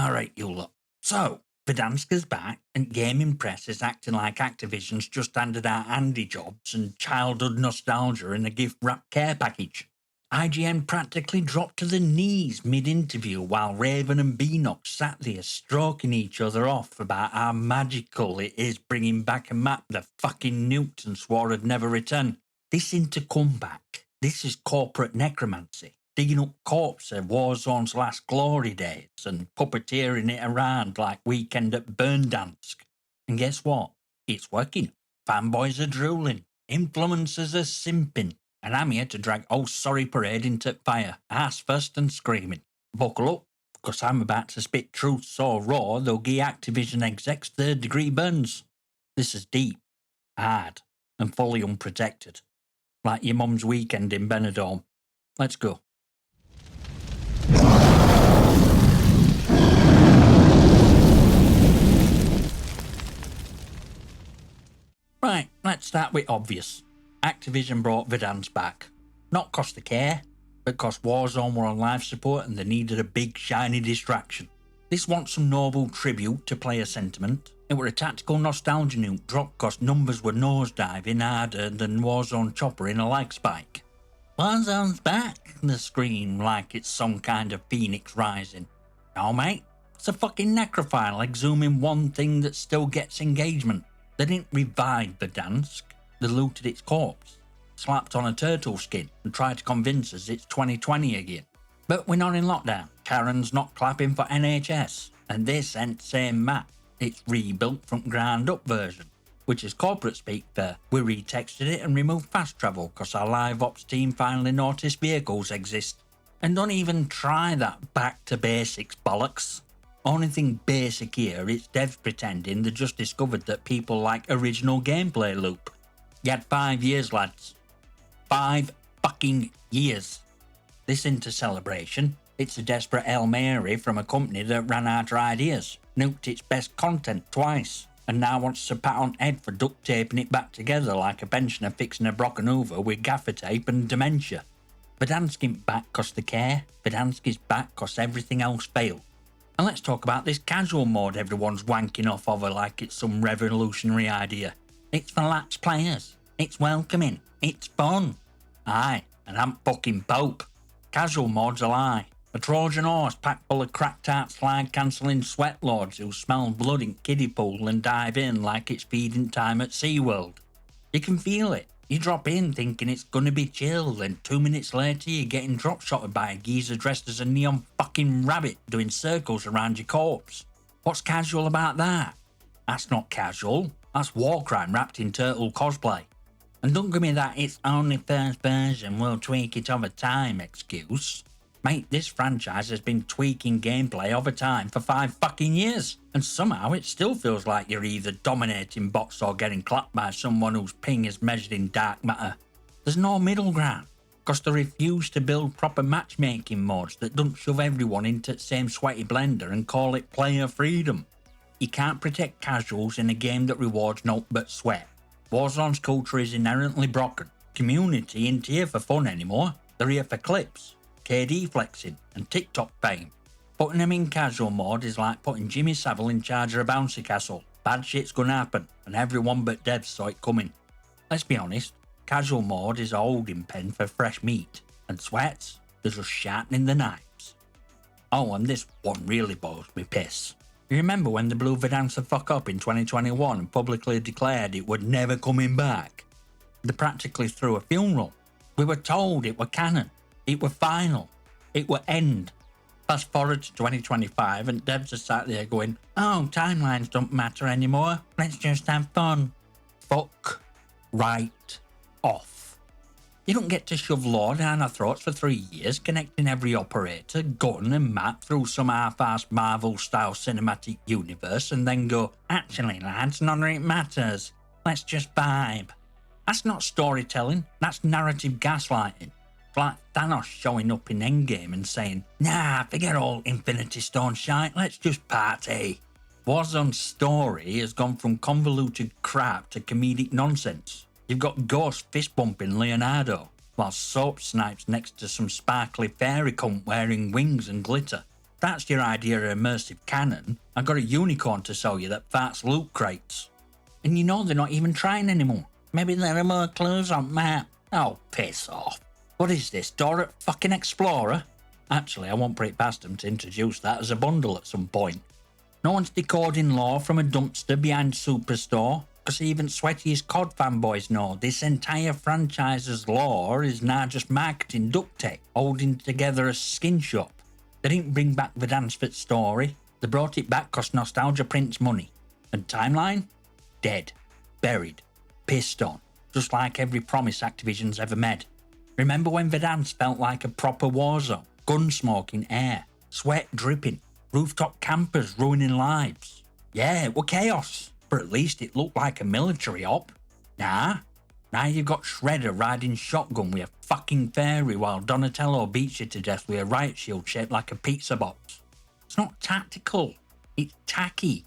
Alright, you lot. So, Verdansk is back, and gaming press is acting like Activision's just handed out handy jobs and childhood nostalgia in a gift-wrapped care package. IGN practically dropped to the knees mid-interview while Raven and Beanox sat there stroking each other off about how magical it is bringing back a map the fucking nuked and swore had never return. This ain't to come back. This is corporate necromancy. Digging up corpses of Warzone's last glory days and puppeteering it around like Weekend at Verdansk. And guess what? It's working. Fanboys are drooling. Influencers are simping. And I'm here to drag old sorry parade into fire, ass first and screaming. Buckle up, because I'm about to spit truth so raw they'll give Activision execs third-degree burns. This is deep, hard, and fully unprotected. Like your mum's weekend in Benidorm. Let's go. Right, let's start with obvious. Activision brought Verdansk back. Not cause they care, but cause Warzone were on life support and they needed a big shiny distraction. This wants some noble tribute to player sentiment. It were a tactical nostalgia nuke drop cause numbers were nosediving harder than Warzone chopper in a like spike. Warzone's back, they scream like it's some kind of phoenix rising. No mate, it's a fucking necrophile exhuming one thing that still gets engagement. They didn't revive Verdansk, they looted its corpse, slapped on a turtle skin and tried to convince us it's 2020 again. But we're not in lockdown, Karen's not clapping for NHS, and this ain't the same map, it's rebuilt from ground up version, which is corporate speak for we retextured it and removed fast travel cause our live ops team finally noticed vehicles exist. And don't even try that back to basics bollocks. Only thing basic here is devs pretending they just discovered that people like original gameplay loop. You had 5 years, lads. 5 fucking years. This into celebration. It's a desperate Hail Mary from a company that ran out of ideas, nuked its best content twice, and now wants to pat on head for duct taping it back together like a pensioner fixing a broken hoover with gaffer tape and dementia. Verdansk ain't back cause they care. Verdansk is back cause everything else failed. And let's talk about this casual mode everyone's wanking off over like it's some revolutionary idea. It's for lax players. It's welcoming. It's fun. Aye, and I'm fucking Pope. Casual mode's a lie. A Trojan horse packed full of cracked out slide cancelling sweat lords who smell blood in kiddie pool and dive in like it's feeding time at SeaWorld. You can feel it. You drop in thinking it's gonna be chill, then 2 minutes later you're getting drop shotted by a geezer dressed as a neon fucking rabbit doing circles around your corpse. What's casual about that? That's not casual, that's war crime wrapped in turtle cosplay. And don't give me that it's only first version, we'll tweak it over time excuse. Mate, this franchise has been tweaking gameplay over time for 5 fucking years, and somehow it still feels like you're either dominating bots or getting clapped by someone whose ping is measured in dark matter. There's no middle ground, cause they refuse to build proper matchmaking modes that don't shove everyone into the same sweaty blender and call it player freedom. You can't protect casuals in a game that rewards naught but sweat. Warzone's culture is inherently broken. Community ain't here for fun anymore, they're here for clips. KD flexing and TikTok fame. Putting them in casual mode is like putting Jimmy Savile in charge of a bouncy castle. Bad shit's gonna happen, and everyone but devs saw it coming. Let's be honest, casual mode is a holding pen for fresh meat, and sweats, they're just sharpening the knives. Oh, and this one really boils me piss. You remember when they blew Verdansk the fuck up in 2021 and publicly declared it would never coming back? They practically threw a funeral. We were told it were canon. It were final. It were end. Fast forward to 2025 and devs are sat there going, oh, timelines don't matter anymore. Let's just have fun. Fuck right off. You don't get to shove lore down our throats for 3 years, connecting every operator, gun and map through some half-assed Marvel-style cinematic universe and then go, actually lads, none of it matters. Let's just vibe. That's not storytelling, that's narrative gaslighting. Like Thanos showing up in Endgame and saying, nah, forget all Infinity Stone shite, let's just party. Warzone's story has gone from convoluted crap to comedic nonsense. You've got Ghost fist-bumping Leonardo, while Soap snipes next to some sparkly fairy cunt wearing wings and glitter. that's your idea of immersive canon, I've got a unicorn to sell you that farts loot crates. And you know they're not even trying anymore. Maybe there are more clues on map. Oh, piss off. What is this, Dora fucking Explorer? Actually, I won't put it past them to introduce that as a bundle at some point. No one's decoding lore from a dumpster behind Superstore, because even sweatiest COD fanboys know this entire franchise's lore is now just marketing duct tape, holding together a skin shop. They didn't bring back Verdansk story, they brought it back because nostalgia prints money. And timeline? Dead. Buried. Pissed on. Just like every promise Activision's ever made. Remember when Verdansk felt like a proper war zone? Gun smoke in air, sweat dripping, rooftop campers ruining lives. Yeah, it was chaos, but at least it looked like a military op. Nah, now you've got Shredder riding shotgun with a fucking fairy while Donatello beats you to death with a riot shield shaped like a pizza box. It's not tactical, it's tacky.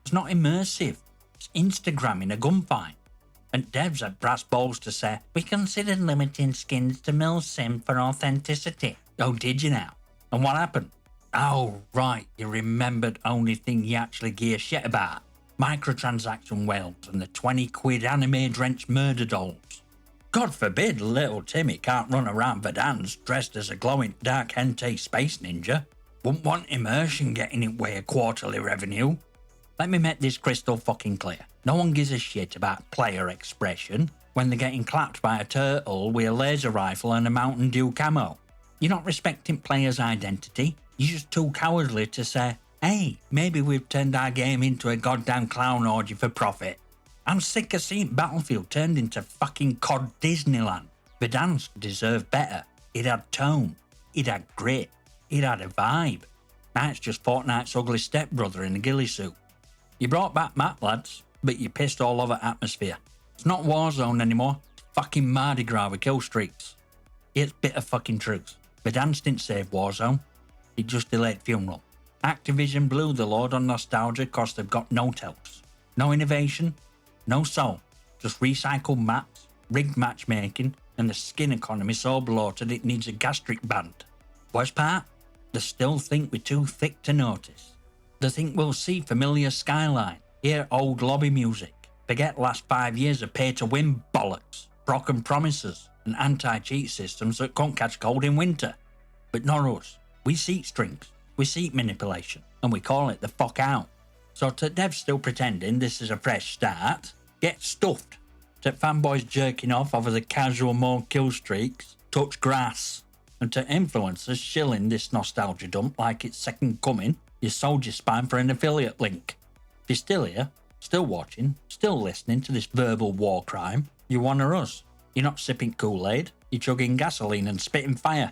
It's not immersive, it's Instagramming a gunfight. And devs had brass balls to say, we considered limiting skins to milsim for authenticity. Oh, did you now? And what happened? Oh, right, you remembered only thing you actually give a shit about. Microtransaction whales and the 20 quid anime-drenched murder dolls. God forbid little Timmy can't run around Verdansk dressed as a glowing dark hentai space ninja. Wouldn't want immersion getting in way of quarterly revenue. Let me make this crystal fucking clear. No one gives a shit about player expression when they're getting clapped by a turtle with a laser rifle and a Mountain Dew camo. You're not respecting players' identity, you're just too cowardly to say, hey, maybe we've turned our game into a goddamn clown orgy for profit. I'm sick of seeing Battlefield turned into fucking COD Disneyland. Verdansk deserved better. It had tone, it had grit, it had a vibe. Now it's just Fortnite's ugly stepbrother in a ghillie suit. You brought back map, lads, but you pissed all over atmosphere. It's not Warzone anymore, it's fucking Mardi Gras with kill streaks. It's bitter fucking truth. Verdansk didn't save Warzone, it just delayed funeral. Activision blew the load on nostalgia cause they've got no tells. No innovation, no soul, just recycled maps, rigged matchmaking, and the skin economy so bloated it needs a gastric band. Worst part? They still think we're too thick to notice. They think we'll see familiar skyline, hear old lobby music, forget last 5 years of pay-to-win bollocks, broken promises, and anti-cheat systems that can't catch cold in winter. But not us. We seek strings, we seek manipulation, and we call it the fuck out. So to devs still pretending this is a fresh start, get stuffed. To fanboys jerking off over the casual more kill streaks, touch Gras. And to influencers shilling this nostalgia dump like it's second coming, you sold your spine for an affiliate link. If you're still here, still watching, still listening to this verbal war crime, you're one of us. You're not sipping Kool-Aid, you're chugging gasoline and spitting fire.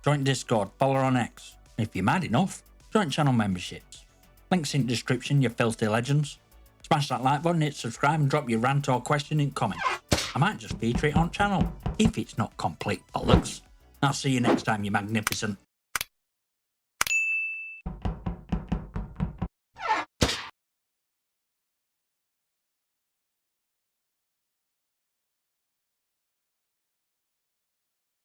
Join Discord, follow on X. And if you're mad enough, join channel memberships. Links in the description, you filthy legends. Smash that like button, hit subscribe and drop your rant or question in comment. I might just feature it on channel, if it's not complete bollocks. I'll see you next time, you magnificent.